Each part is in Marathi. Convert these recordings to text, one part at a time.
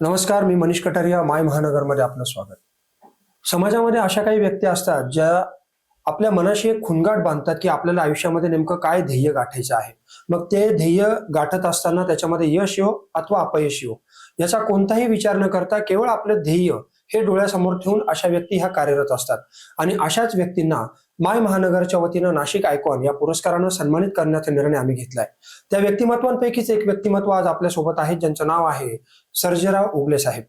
नमस्कार, मी मनीष कटारिया माय महानगरमध्ये आपलं स्वागत. समाजामध्ये अशा काही व्यक्ती असतात ज्या आपल्या मनाशी एक खुणगाठ बांधतात की आपल्याला आयुष्यामध्ये नेमकं काय ध्येय गाठायचं आहे. मग ते ध्येय गाठत असताना त्याच्यामध्ये यश येवो अथवा अपयश येवो याचा कोणताही विचार न करता केवळ आपलं ध्येय हे डोळ्यासमोर ठेवून अशा व्यक्ती ह्या कार्यरत असतात. आणि अशाच व्यक्तींना माय महानगरच्या वतीनं नाशिक आयकॉन या पुरस्कारानं सन्मानित करण्याचा निर्णय आम्ही घेतलाय. त्या व्यक्तिमत्वांपैकीच एक व्यक्तिमत्व आज आपल्यासोबत आहे, ज्यांचं नाव आहे सर्जेराव उगले साहेब.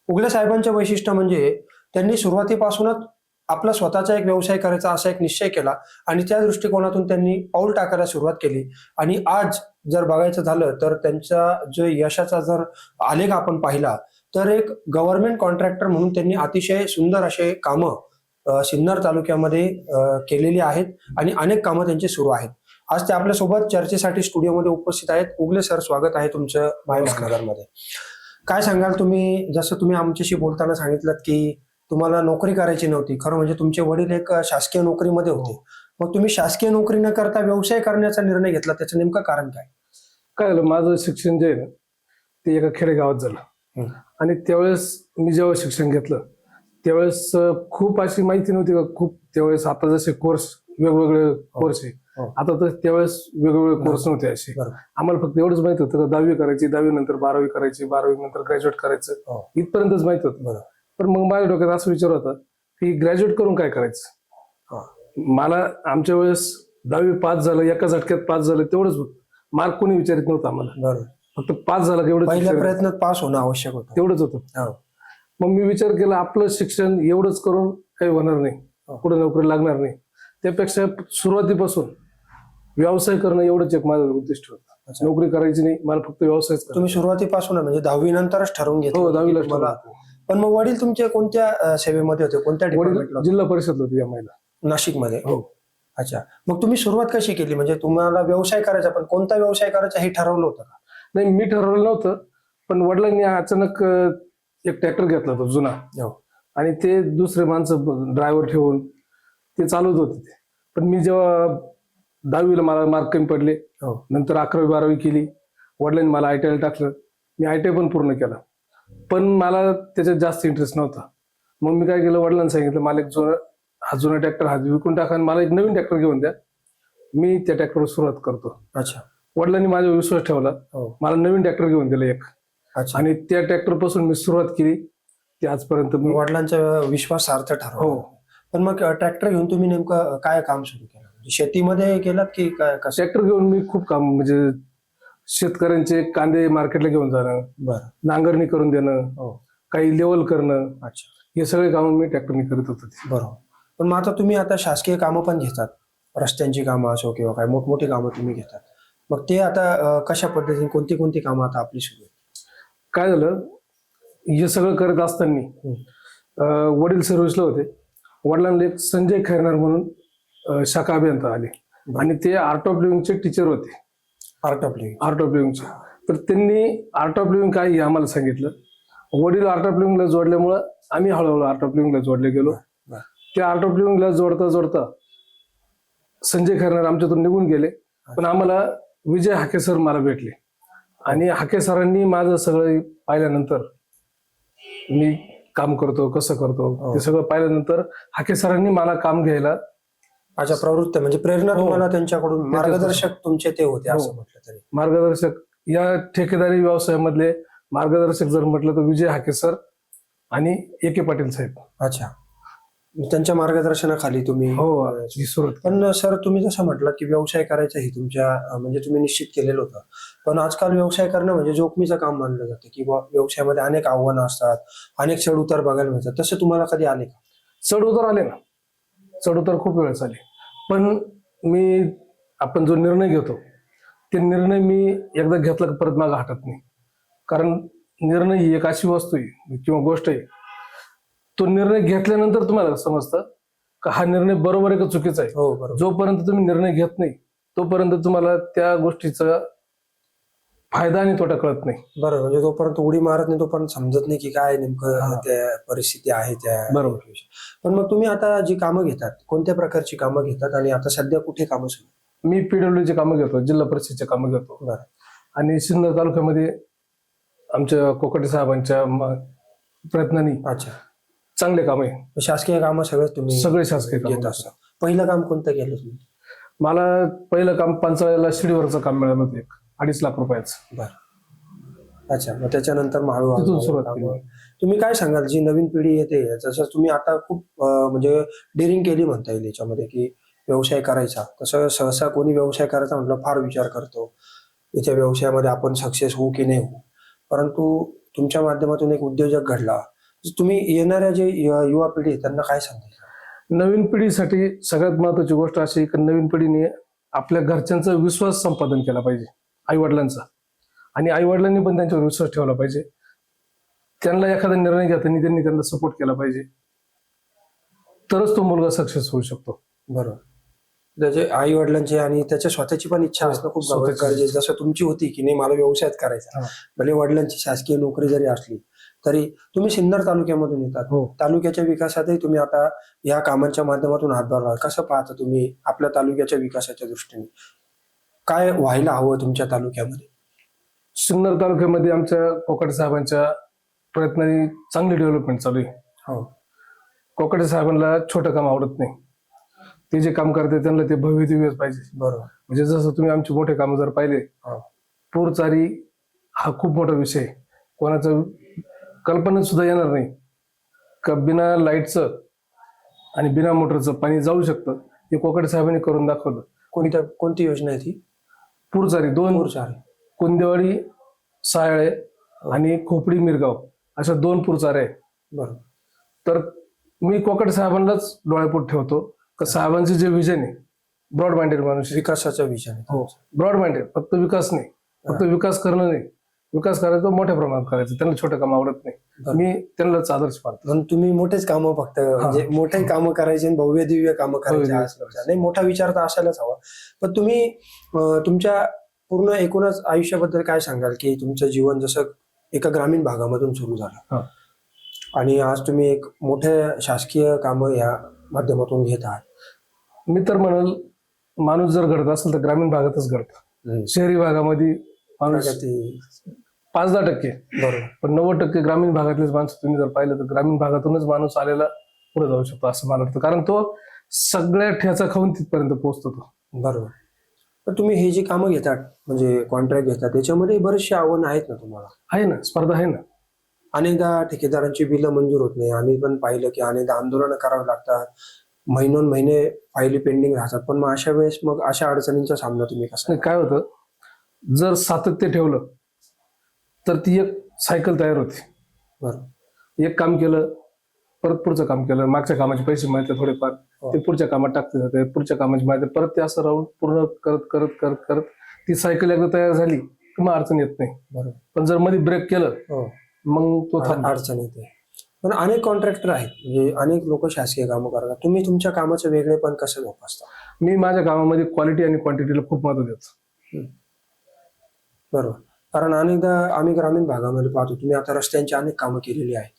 उगले साहेबांचं वैशिष्ट्य म्हणजे त्यांनी सुरुवातीपासूनच आपला स्वतःचा एक व्यवसाय करायचा असा एक निश्चय केला आणि त्या दृष्टिकोनातून त्यांनी पाऊल टाकायला सुरुवात केली. आणि आज जर बघायचं झालं तर त्यांचा जो यशाचा जर आलेख आपण पाहिला तर एक गव्हर्नमेंट कॉन्ट्रॅक्टर म्हणून त्यांनी अतिशय सुंदर असे कामं सिन्नर तालुक्यामध्ये केलेली आहेत आणि अनेक कामं त्यांची सुरू आहेत. आज ते आपल्यासोबत चर्चेसाठी स्टुडिओमध्ये उपस्थित आहेत. उगले सर, स्वागत आहे तुमचं माय महानगरमध्ये. काय सांगाल तुम्ही, जसं तुम्ही आमच्याशी बोलताना सांगितलं की तुम्हाला नोकरी करायची नव्हती, खरं म्हणजे तुमचे वडील एक शासकीय नोकरीमध्ये होते, मग तुम्ही शासकीय नोकरी न करता व्यवसाय करण्याचा निर्णय घेतला, त्याचं नेमकं कारण काय? काय झालं, माझं शिक्षण जे आहे ना ते एका खेडेगावात झालं. आणि त्यावेळेस मी जेव्हा शिक्षण घेतलं त्यावेळेस खूप अशी माहिती नव्हती का, खूप त्यावेळेस आता जसे कोर्स वेगवेगळे कोर्स आहे, आता तर त्यावेळेस वेगवेगळे कोर्स नव्हते असे. आम्हाला फक्त एवढंच माहित होतं का 10वी करायची, 10वी नंतर 12वी करायची, 12वी नंतर ग्रॅज्युएट करायचं, इथपर्यंतच माहित होतं. पण मग माझ्या डोक्यात असा विचार होता की ग्रॅज्युएट करून काय करायचं. मला आमच्या वेळेस 10वी पास झालं, एका झटक्यात पास झालं, तेवढंच मार्क कोणी विचारित नव्हतं आम्हाला. फक्त पास झालं की एवढं, पहिल्या प्रयत्नात पास होणं आवश्यक होतं, तेवढंच होतं. मग मी विचार केला आपलं शिक्षण एवढंच करून काही होणार नाही, पुढे नोकरी लागणार नाही, त्यापेक्षा सुरुवातीपासून व्यवसाय करणं एवढंच एक माझं उद्दिष्ट होतं. नोकरी करायची नाही, मला फक्त व्यवसायच करायचा. तुम्ही सुरुवातीपासून म्हणजे 10वी नंतरच ठरवून घेतलं? हो, 10वीला मला. पण मग वडील तुमचे कोणत्या सेवेमध्ये होते, कोणत्या डिपार्टमेंटला? जिल्हा परिषद होती एमआयला, नाशिकमध्ये. हो. अच्छा, मग तुम्ही सुरुवात कशी केली? म्हणजे तुम्हाला व्यवसाय करायचा, पण कोणता व्यवसाय करायचा हे ठरवलं होतं का? नाही, मी ठरवलं नव्हतं, पण वडिलांनी अचानक एक ट्रॅक्टर घेतला होता जुना, आणि ते दुसरे माणसं ड्रायव्हर ठेवून ते चालवत होते ते. पण मी जेव्हा 10वीला मला मार्क कमी पडले, नंतर 11वी 12वी केली, वडिलांनी मला ITI टाकलं. मी ITI पण पूर्ण केला, पण मला त्याच्यात जास्त इंटरेस्ट नव्हता. मग मी काय केलं, वडिलांना सांगितलं मला एक जुना ट्रॅक्टर हा विकून टाका आणि मला एक नवीन ट्रॅक्टर घेऊन द्या, मी त्या ट्रॅक्टरवर सुरुवात करतो. अच्छा. वडिलांनी माझ्यावर विश्वास ठेवला, मला नवीन ट्रॅक्टर घेऊन दिलं एक. आणि त्या ट्रॅक्टर पासून मी सुरुवात केली, ते आजपर्यंत मी. वडिलांचा विश्वासार्थ ठरवला. हो. पण मग ट्रॅक्टर घेऊन तुम्ही नेमकं काय काम सुरू केलं? शेतीमध्ये गेलात की काय? ट्रॅक्टर घेऊन मी खूप काम, म्हणजे शेतकऱ्यांचे कांदे मार्केटला घेऊन जाणं, नांगरणी करून देणं, काही लेवल करणं, हे सगळे कामं मी ट्रॅक्टरने करत होतो. बरोबर. पण मग आता तुम्ही आता शासकीय कामं पण घेतात, रस्त्यांची कामं असो किंवा काय मोठमोठी कामं तुम्ही घेतात, मग ते आता कशा पद्धतीने कोणती कोणती कामं आता आपली सुरू आहेत? काय झालं, हे सगळं करत असताना वडील सर्व्हिसला होते. वडिलांना एक संजय खैरनार म्हणून शाखा अभियंता आले आणि ते आर्ट ऑफ लिव्हिंगचे टीचर होते. आर्ट ऑफ लिव्हिंगचे. तर त्यांनी आर्ट ऑफ लिव्हिंग काय हे आम्हाला सांगितलं. वडील आर्ट ऑफ लिव्हिंगला जोडल्यामुळं आम्ही हळूहळू आर्ट ऑफ लिव्हिंगला जोडले गेलो. त्या आर्ट ऑफ लिव्हिंगला जोडता जोडता संजय खैरनार आमच्यातून निघून गेले, पण आम्हाला विजय हाके सर मला भेटले. आणि हाके सरांनी माझं सगळं पाहिल्यानंतर, मी काम करतो कसं करतो ते सगळं पाहिल्यानंतर हाके सरांनी मला काम घ्यायला. माझ्या प्रवृत्त म्हणजे प्रेरणा तुम्हाला त्यांच्याकडून, मार्गदर्शक तुमचे ते होते असं म्हटलं तरी. मार्गदर्शक, या ठेकेदारी व्यवसायामधले मार्गदर्शक जर म्हटलं तर विजय हाके सर आणि AK पाटील साहेब. अच्छा, त्यांच्या मार्गदर्शनाखाली तुम्ही सुरुवात. पण सर, तुम्ही जसं म्हटलं की व्यवसाय करायचं हे तुमच्या म्हणजे तुम्ही निश्चित केलेलं होतं, पण आजकाल व्यवसाय करणं म्हणजे जोखमीचं काम मानलं जातं की व्यवसायामध्ये अनेक आव्हानं असतात, अनेक चढउतार बघायला मिळतात. तसे तुम्हाला कधी आले का? चढउतार आले ना, चढउतार खूप वेळेस आले. पण आपण जो निर्णय घेतो ते निर्णय मी एकदा घेतला की परत मागं हटत नाही. कारण निर्णय ही एक अशी वस्तू आहे किंवा गोष्ट आहे, तो निर्णय घेतल्यानंतर तुम्हाला समजतं का हा निर्णय बरोबर आहे का चुकीचा आहे. जोपर्यंत तुम्ही निर्णय घेत नाही तोपर्यंत तुम्हाला त्या गोष्टीचा फायदा आणि तोटा कळत नाही. बरोबर. म्हणजे जोपर्यंत उडी मारत नाही तोपर्यंत समजत नाही की काय नेमकं त्या परिस्थिती आहे त्या. बरोबर. पण मग तुम्ही आता जी कामं घेतात, कोणत्या प्रकारची कामं घेतात आणि आता सध्या कुठे कामं सुरू? मी PWDची कामं घेतो, जिल्हा परिषदची कामं घेतो. आणि सिन्नर तालुक्यामध्ये आमच्या कोकाटे साहेबांच्या प्रयत्नांनी अच्छा, चांगले काम आहे. शासकीय कामं सगळे तुम्ही सगळे शासकीय घेत काम. असता. पहिलं काम कोणतं केलं तुम्ही? मला पहिलं काम पंचायतला शिडीवरचं काम मिळालं होतं, 2.5 लाख रुपयाचं. बरं. अच्छा, मग त्याच्यानंतर मग हळूहळू तिथून सुरुवात कामं. केली. तुम्ही काय सांगाल, जी नवीन पिढी येते जसं तुम्ही आता खूप म्हणजे डेअरिंग केली म्हणता येईल याच्यामध्ये, की व्यवसाय करायचा. तसं सहसा कोणी व्यवसाय करायचा म्हटलं फार विचार करतो, याच्या व्यवसायामध्ये आपण सक्सेस होऊ की नाही होऊ. परंतु तुमच्या माध्यमातून एक उद्योजक घडला. तुम्ही येणाऱ्या जे युवा पिढी आहे त्यांना काय सांगाल? नवीन पिढीसाठी सगळ्यात महत्वाची गोष्ट अशी की नवीन पिढीने आपल्या घरच्यांचा विश्वास संपादन केला पाहिजे, आई वडिलांचा, आणि आई वडिलांनी पण त्यांच्यावर विश्वास ठेवला पाहिजे. त्यांना एखादा निर्णय घेताना त्यांनी त्यांना सपोर्ट केला पाहिजे, तरच तो मुलगा सक्सेस होऊ शकतो. बरोबर. त्याचे आई वडिलांची आणि त्याच्या स्वतःची पण इच्छा असणं खूप स्वतःची. गरजेचं. जसं तुमची होती की नाही मला व्यवसायच करायचा, हा. भले वडिलांची शासकीय नोकरी जरी असली तरी तुम्ही सिन्नर तालुक्यामधून येतात. हो. तालुक्याच्या विकासातही तुम्ही आता या कामांच्या माध्यमातून हातभार लावला. कसं पाहता तुम्ही आपल्या तालुक्याच्या विकासाच्या दृष्टीने काय व्हायला हवं तुमच्या तालुक्यामध्ये? सिन्नर तालुक्यामध्ये आमच्या कोकाटे साहेबांच्या प्रयत्नांनी चांगली डेव्हलपमेंट चालू आहे. हो, कोकाटे साहेबांना छोटं काम आवडत नाही. ते जे काम करते त्यांना ते भव्य दिव्यच पाहिजे. बरोबर. म्हणजे जसं तुम्ही आमचे मोठे काम जर पाहिले, हो. पूरचारी हा खूप मोठा विषय आहे. कोणाचं कल्पनेत सुद्धा येणार नाही का बिना लाईटचं आणि बिना मोटरचं पाणी जाऊ शकतं. हे कोकाटे साहेबांनी करून दाखवलं. कोणती योजना आहे ती? पूरचारी 2 पूरचारी. कुंदेवाडी, सायळे आणि खोपडी मिरगाव अशा 2 पूरचाऱ्या आहे. बरोबर. तर मी कोकाटे साहेबांनाच डोळ्यापोट ठेवतो का साहेबांचे जे विजन आहे, ब्रॉड माइंडेड माणूस आहे. विकासाचं विचार आहे. हो, ब्रॉड माइंडेड. फक्त विकास नाही, फक्त विकास करणं नाही, विकास करायचा मोठ्या प्रमाणात करायचं. त्यांना छोटं काम आवडत नाही. मी त्यांनाच आदर्श मानतो. म्हणून तुम्ही मोठेच कामं फक्त म्हणजे मोठे कामं करायचे आणि भव्य दिव्य कामं करायचे. भव्य असं विचार नाही, मोठा विचार तर असायलाच हवा. पण तुम्ही तुमच्या पूर्ण एकूणच आयुष्याबद्दल काय सांगाल, की तुमचं जीवन जसं एका ग्रामीण भागामधून सुरू झालं आणि आज तुम्ही एक मोठ्या शासकीय कामं या माध्यमातून घेत आहात. मी तर म्हणाल, माणूस जर घडत असेल तर ग्रामीण भागातच घडतं. शहरी भागामध्ये माणूस प्रगती. 5-10%, बरोबर. पण 90% ग्रामीण भागातलेच माणसं तुम्ही जर पाहिलं तर ग्रामीण भागातूनच माणूस आलेला पुढे जाऊ शकतो असं मला वाटतं. कारण तो सगळ्या ठ्याचा खाऊन तिथपर्यंत पोहोचतो तो. बरोबर. पण तुम्ही हे जी कामं घेतात म्हणजे कॉन्ट्रॅक्ट घेतात त्याच्यामध्ये बरेचसे आव्हानं आहेत ना तुम्हाला? आहे ना, स्पर्धा आहे ना. अनेकदा ठेकेदारांची बिलं मंजूर होत नाही. आम्ही पण पाहिलं की अनेकदा आंदोलनं करावी लागतात, महिने फायली पेंडिंग राहतात. पण मग अशा वेळेस मग अशा अडचणींचा सामना तुम्ही कसा? नाही, काय होतं, जर सातत्य ठेवलं तर ती एक सायकल तयार होते. बरोबर. एक काम केलं, परत पुढचं काम केलं, मागच्या कामाचे पैसे मिळते थोडेफार, ते पुढच्या कामात टाकते जाते, पुढच्या कामाची माहिती परत ते असं राहून पूर्ण करत करत करत करत ती सायकल एकदा तयार झाली की मग अडचण येत नाही. बरोबर. पण जर मध्ये ब्रेक केलं मग तो थांबतो. अडचण येते. पण अनेक कॉन्ट्रॅक्टर आहेत, म्हणजे अनेक लोक शासकीय कामं करतात. तुम्ही तुमच्या कामाचं वेगळेपण कसं जोपासता? मी माझ्या कामामध्ये क्वालिटी आणि क्वांटिटीला खूप महत्व देतो. बरोबर. कारण अनेकदा आम्ही ग्रामीण भागामध्ये पाहतो, तुम्ही आता रस्त्यांची अनेक कामं केलेली आहेत.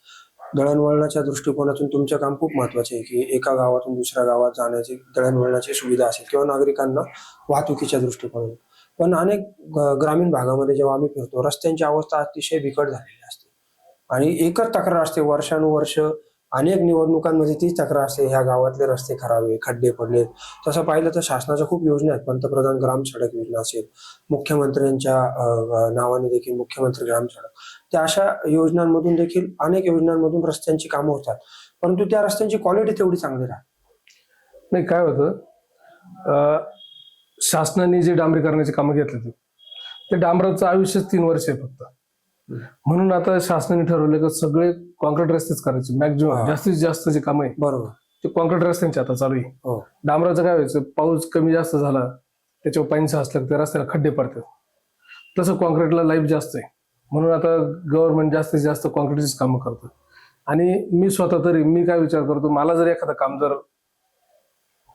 दळणवळणाच्या दृष्टिकोनातून तुमचं काम खूप महत्वाचं आहे, की एका गावातून दुसऱ्या गावात जाण्याची दळणवळणाची सुविधा असेल किंवा नागरिकांना वाहतुकीच्या दृष्टिकोनातून. पण अनेक ग्रामीण भागामध्ये जेव्हा आम्ही फिरतो रस्त्यांची अवस्था अतिशय बिकट झालेली असते आणि एकच तक्रार असते वर्षानुवर्ष. अनेक निवडणुकांमध्ये तीच तक्रार असते, ह्या गावातले रस्ते खराब आहे, खड्डे पडलेत. तसं पाहिलं तर शासनाच्या खूप योजना आहेत. पंतप्रधान ग्राम सडक योजना असेल, मुख्यमंत्र्यांच्या नावाने देखील मुख्यमंत्री ग्राम सडक, त्या अशा योजनांमधून देखील अनेक योजनांमधून रस्त्यांची कामं होतात. परंतु त्या रस्त्यांची क्वालिटी तेवढी चांगली राहते नाही. काय होतं, शासनाने जे डांबरीकरणाची कामं घेतली ते डांबराचं आयुष्य 3 वर्ष आहे फक्त. म्हणून आता शासनाने ठरवलं की सगळे कॉन्क्रीट रस्तेच करायचे. मॅक्झिमम जास्तीत जास्त जे काम आहे बरोबर ते कॉन्क्रीट रस्त्यांचे आता चालू आहे. हो. डांबराचं काय व्हायचं, पाऊस कमी जास्त झाला त्याच्यावर पाणी साचलं त्या रस्त्याला खड्डे पडतात. तसं कॉन्क्रीटला लाईफ जास्त आहे. म्हणून आता गव्हर्नमेंट जास्तीत जास्त कॉन्क्रीटचीच कामं करतं. आणि मी स्वतः तरी मी काय विचार करतो, मला जर एखादं काम जर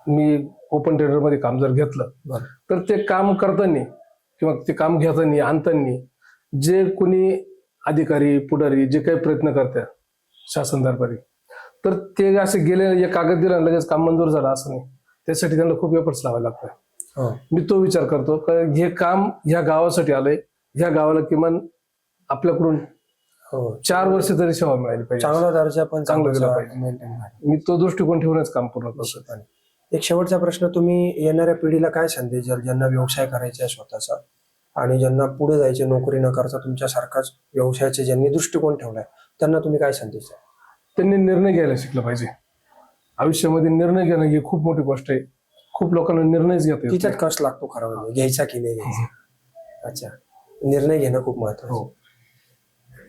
मी ओपन टेंडरमध्ये काम जर घेतलं तर ते काम करताना किंवा ते काम घेताना आणताना जे कोणी अधिकारी पुढारी जे काही प्रयत्न करतात शासन दरबारी, तर ते असे गेले एक कागद दिला लगेच काम मंजूर झालं असं नाही. त्यासाठी त्यांना खूप एफर्ट्स लावावे लागतात. मी तो विचार करतो की हे काम ह्या गावासाठी आलंय, ह्या गावाला किमान आपल्याकडून हो 4 वर्ष तरी सेवा मिळाली पाहिजे. चांगला दर्जा पण चांगला दिला चांगला पाहिजे. maintain व्हायला. मी तो दृष्टिकोन ठेवूनच काम पूर्ण करतो. निश्चितपणे. एक शेवटचा प्रश्न, तुम्ही येणाऱ्या पिढीला काय संदेश द्याल ज्यांना व्यवसाय करायचा आहे स्वतःचा आणि ज्यांना पुढे जायचे नोकरी न करता तुमच्यासारखाच व्यवसायाचे ज्यांनी दृष्टिकोन ठेवलाय त्यांना तुम्ही काय संदेश द्याल? त्यांनी निर्णय घ्यायला शिकलं पाहिजे. आयुष्यामध्ये निर्णय घेणं ही खूप मोठी गोष्ट आहे. खूप लोकांना निर्णयच घेता येत तिच्यात नाही. कस लागतो खरं म्हणजे, घ्यायचा की नाही घ्यायचा. अच्छा, निर्णय घेणं खूप महत्वाचं. हो.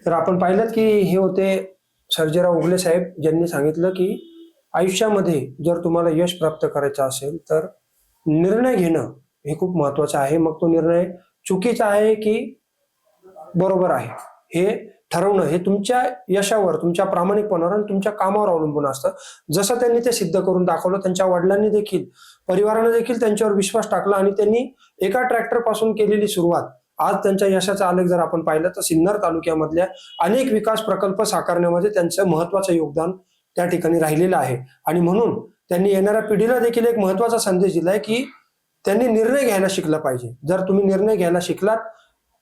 तर आपण पाहिलं की हे होते सर्जेराव उगले साहेब, ज्यांनी सांगितलं की आयुष्यामध्ये जर तुम्हाला यश प्राप्त करायचं असेल तर निर्णय घेणं हे खूप महत्वाचं आहे. मग तो निर्णय चुकीचा आहे की बरोबर आहे हे ठरवणं हे तुमच्या यशावर, तुमच्या प्रामाणिकपणावर आणि तुमच्या कामावर अवलंबून असतं. जसं त्यांनी ते सिद्ध करून दाखवलं, त्यांच्या वडिलांनी देखील, परिवाराने देखील त्यांच्यावर विश्वास टाकला आणि त्यांनी एका ट्रॅक्टर पासून केलेली सुरुवात आज त्यांच्या यशाचा आलेख जर आपण पाहिलं तर सिन्नर तालुक्यामधल्या अनेक विकास प्रकल्प साकारण्यामध्ये त्यांचं महत्वाचं योगदान त्या ठिकाणी राहिलेलं आहे. आणि म्हणून त्यांनी येणाऱ्या पिढीला देखील एक महत्वाचा संदेश दिलाय की त्यांनी निर्णय घ्यायला शिकलं पाहिजे. जर तुम्ही निर्णय घ्यायला शिकलात,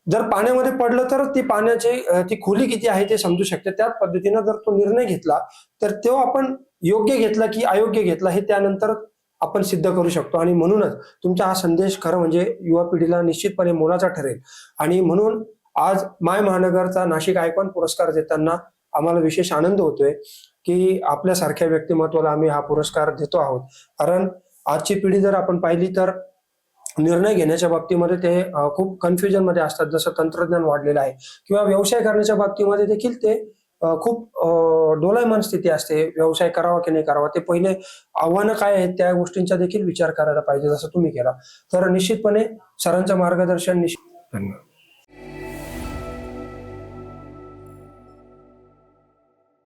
जर पाण्यामध्ये पडलं तर ती पाण्याची ती खोली किती आहे ते समजू शकते. त्याच पद्धतीनं जर तो निर्णय घेतला तर तो आपण योग्य घेतला की अयोग्य घेतला हे त्यानंतर आपण सिद्ध करू शकतो. आणि म्हणूनच तुमचा हा संदेश खरं म्हणजे युवा पिढीला निश्चितपणे मोलाचा ठरेल. आणि म्हणून आज माय महानगरचा नाशिक आयकॉन पुरस्कार देताना आम्हाला विशेष आनंद होतोय की आपल्यासारख्या व्यक्तिमत्वाला आम्ही हा पुरस्कार देतो आहोत. कारण आजची पिढी जर आपण पाहिली तर निर्णय घेण्याच्या बाबतीमध्ये ते खूप कन्फ्युजन मध्ये असतात. जसं तंत्रज्ञान वाढलेलं आहे किंवा व्यवसाय करण्याच्या बाबतीमध्ये देखील ते खूप डोलायमान स्थिती असते. व्यवसाय करावा की नाही करावा, ते पहिले आव्हानं काय आहेत त्या गोष्टींचा देखील विचार करायला पाहिजे, जसं तुम्ही केला. तर निश्चितपणे सरांचं मार्गदर्शन धन्यवाद.